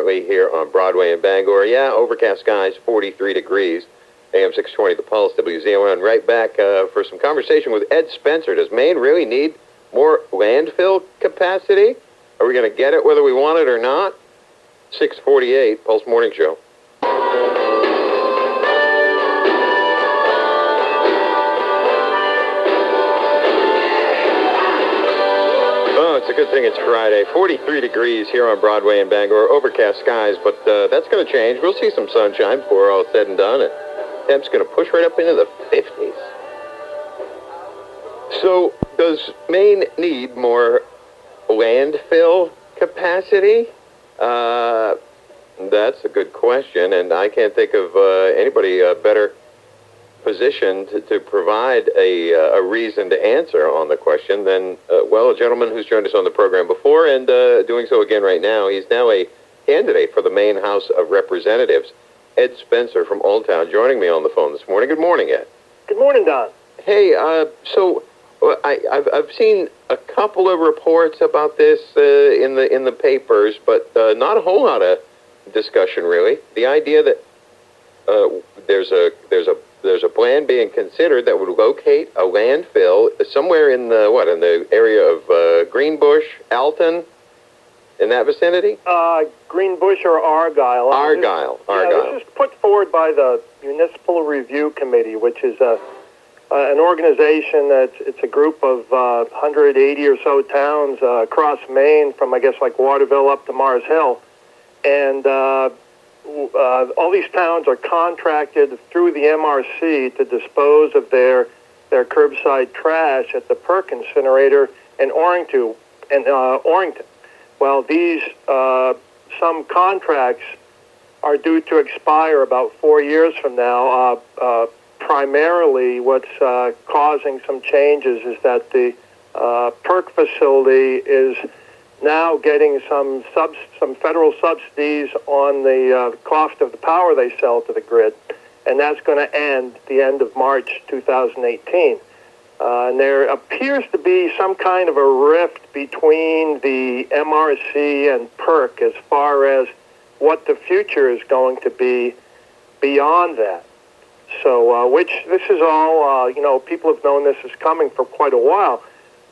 currently here on Broadway in Bangor. Yeah, overcast skies, 43 degrees. AM 620, The Pulse, WZON. Right back for some conversation with Ed Spencer. Does Maine really need more landfill capacity? Are we going to get it whether we want it or not? 648, Pulse Morning Show. Oh, it's a good thing it's Friday. 43 degrees here on Broadway in Bangor. Overcast skies, but that's going to change. We'll see some sunshine before all said and done. And temp's going to push right up into the 50s. So, does Maine need more landfill capacity? That's a good question, and I can't think of anybody better positioned to provide a reason to answer on the question than, a gentleman who's joined us on the program before and doing so again right now. He's now a candidate for the Maine House of Representatives, Ed Spencer from Old Town, joining me on the phone this morning. Good morning, Ed. Good morning, Don. Hey, I've seen a couple of reports about this in the papers, but not a whole lot of discussion really. The idea that there's a plan being considered that would locate a landfill somewhere in the area of Greenbush, Alton, in that vicinity? Greenbush or Argyle. Argyle. This is put forward by the Municipal Review Committee, which is an organization it's a group of 180 or so towns across Maine, from I guess like Waterville up to Mars Hill, and all these towns are contracted through the MRC to dispose of their curbside trash at the Perk incinerator in Orrington. Well, these some contracts are due to expire about 4 years from now. Primarily, what's causing some changes is that the Perk facility is now getting some federal subsidies on the cost of the power they sell to the grid, and that's going to end at the end of March 2018. And there appears to be some kind of a rift between the MRC and PERC as far as what the future is going to be beyond that. So, which this is all, people have known this is coming for quite a while.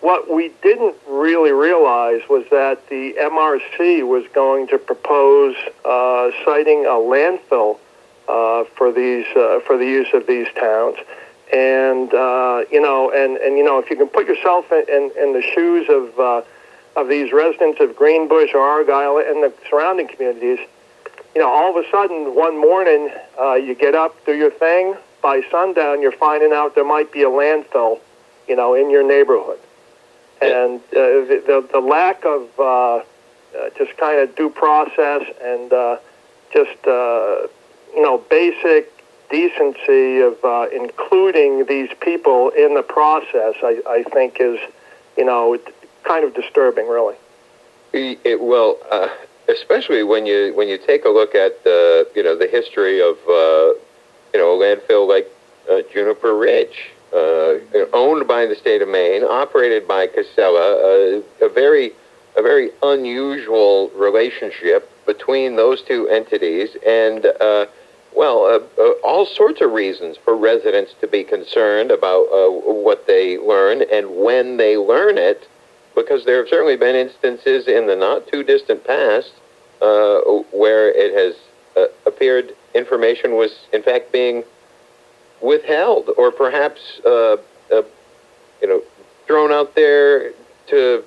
What we didn't really realize was that the MRC was going to propose citing a landfill for the use of these towns, and if you can put yourself in the shoes of these residents of Greenbush or Argyle and the surrounding communities, all of a sudden one morning you get up, do your thing. By sundown, you're finding out there might be a landfill, in your neighborhood. And the lack of just kind of due process and basic decency of including these people in the process, I think is, kind of disturbing, really. Especially when you take a look at the history of a landfill like Juniper Ridge. Owned by the state of Maine, operated by Casella, a very unusual relationship between those two entities, and all sorts of reasons for residents to be concerned about what they learn and when they learn it, because there have certainly been instances in the not too distant past where it has appeared information was in fact being withheld, or perhaps thrown out there to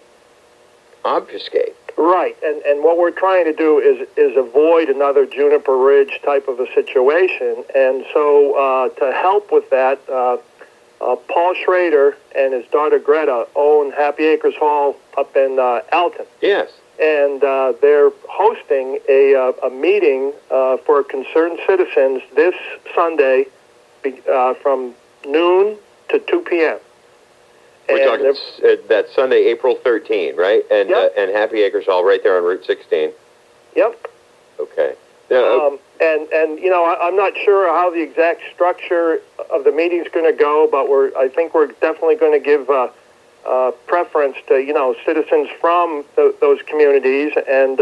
obfuscate. Right, and what we're trying to do is avoid another Juniper Ridge type of a situation, and so to help with that, Paul Schrader and his daughter Greta own Happy Acres Hall up in Alton. Yes. And they're hosting a meeting for concerned citizens this Sunday from noon to 2 p.m. We're talking that Sunday, April 13, right? And yep. And Happy Acres Hall right there on Route 16. Yep. Okay. I'm not sure how the exact structure of the meeting's going to go, but I think we're definitely going to give preference to citizens from those communities, and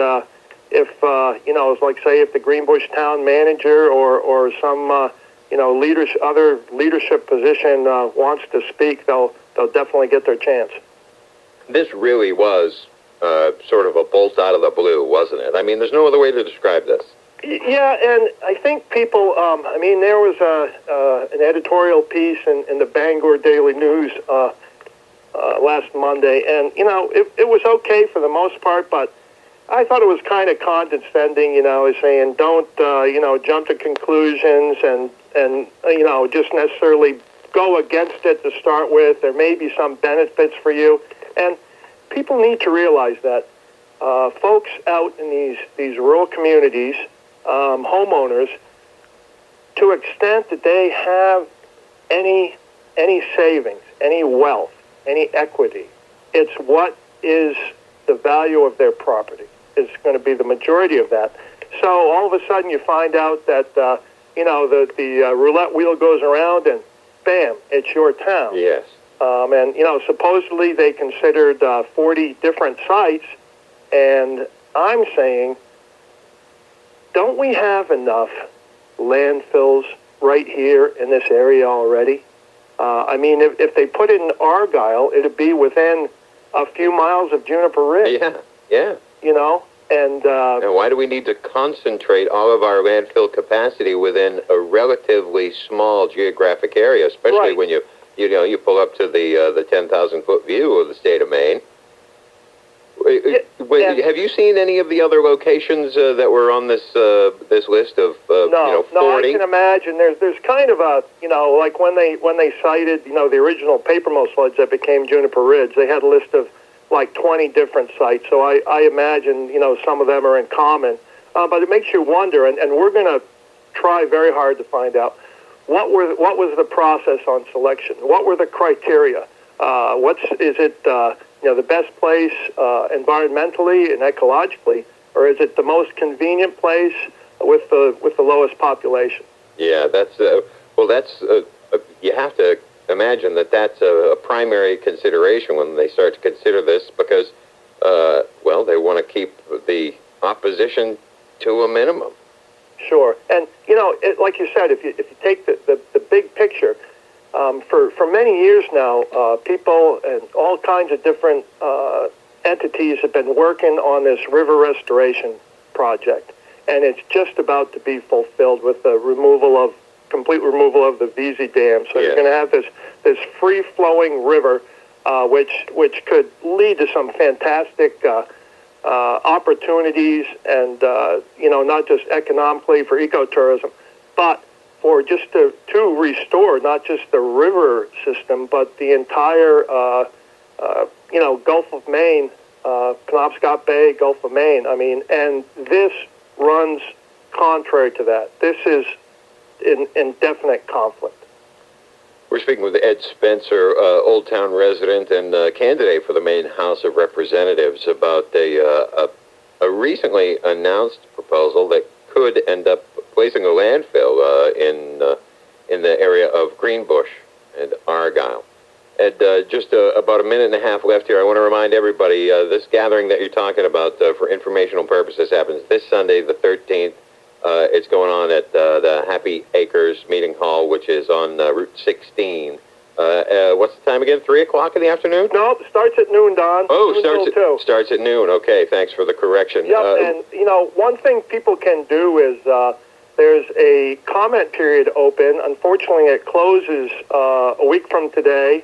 if it's like, say, if the Greenbush town manager or some other leadership position wants to speak, they'll definitely get their chance. This really was sort of a bolt out of the blue, wasn't it? I mean, there's no other way to describe this. Yeah, and I think people, there was an editorial piece in the Bangor Daily News last Monday, and, it was okay for the most part, but I thought it was kind of condescending, saying don't, jump to conclusions and just necessarily go against it to start with. There may be some benefits for you. And people need to realize that folks out in these rural communities, homeowners, to extent that they have any savings, any wealth, any equity, it's what is the value of their property. It's going to be the majority of that. So all of a sudden you find out that the roulette wheel goes around and bam, it's your town. Yes. And supposedly they considered 40 different sites, and I'm saying, don't we have enough landfills right here in this area already? If they put it in Argyle, it'd be within a few miles of Juniper Ridge. Yeah. And why do we need to concentrate all of our landfill capacity within a relatively small geographic area, especially right. when you pull up to the 10,000-foot view of the state of Maine? Have you seen any of the other locations that were on this list of 40? No, I can imagine. There's kind of a like when they cited the original paper mill sludge that became Juniper Ridge, they had a list of like 20 different sites. So I imagine some of them are in common, but it makes you wonder. And we're going to try very hard to find out what was the process on selection. What were the criteria? Is it the best place environmentally and ecologically, or is it the most convenient place with the lowest population? Yeah, that's you have to imagine that's a primary consideration when they start to consider this, because they want to keep the opposition to a minimum. Sure, and like you said, if you take the big picture. For many years now, people and all kinds of different entities have been working on this river restoration project, and it's just about to be fulfilled with the complete removal of the VZ Dam. So you're going to have this free-flowing river, which could lead to some fantastic opportunities, and not just economically for ecotourism, but for just to restore not just the river system, but the entire, Gulf of Maine, Penobscot Bay, Gulf of Maine. And this runs contrary to that. This is in definite conflict. We're speaking with Ed Spencer, Old Town resident and candidate for the Maine House of Representatives, about a recently announced proposal that could end up placing a landfill in the area of Greenbush and Argyle. And just about a minute and a half left here. I want to remind everybody, this gathering that you're talking about for informational purposes happens this Sunday, the 13th. It's going on at the Happy Acres Meeting Hall, which is on Route 16. What's the time again? 3 o'clock in the afternoon? No, it starts at noon, Don. Oh, starts at noon. Okay, thanks for the correction. Yep, and one thing people can do is there's a comment period open. Unfortunately, it closes a week from today,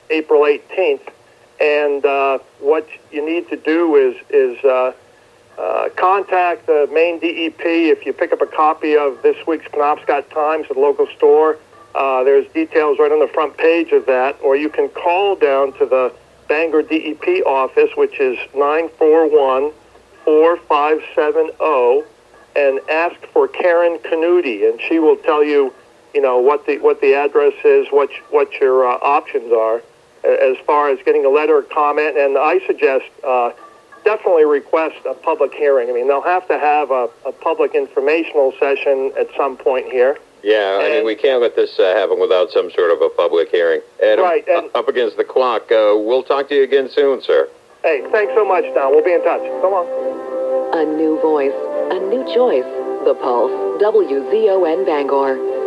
April 18th. And what you need to do is contact the Maine DEP. If you pick up a copy of this week's Penobscot Times at the local store, there's details right on the front page of that, or you can call down to the Bangor DEP office, which is 941-4570, and ask for Karen Canuti, and she will tell you, what the address is, what your options are, as far as getting a letter or comment. And I suggest definitely request a public hearing. They'll have to have a public informational session at some point here. Yeah, we can't let this happen without some sort of a public hearing. And right. And up against the clock. We'll talk to you again soon, sir. Hey, thanks so much, Don. We'll be in touch. So long. A new voice, a new choice. The Pulse, WZON Bangor.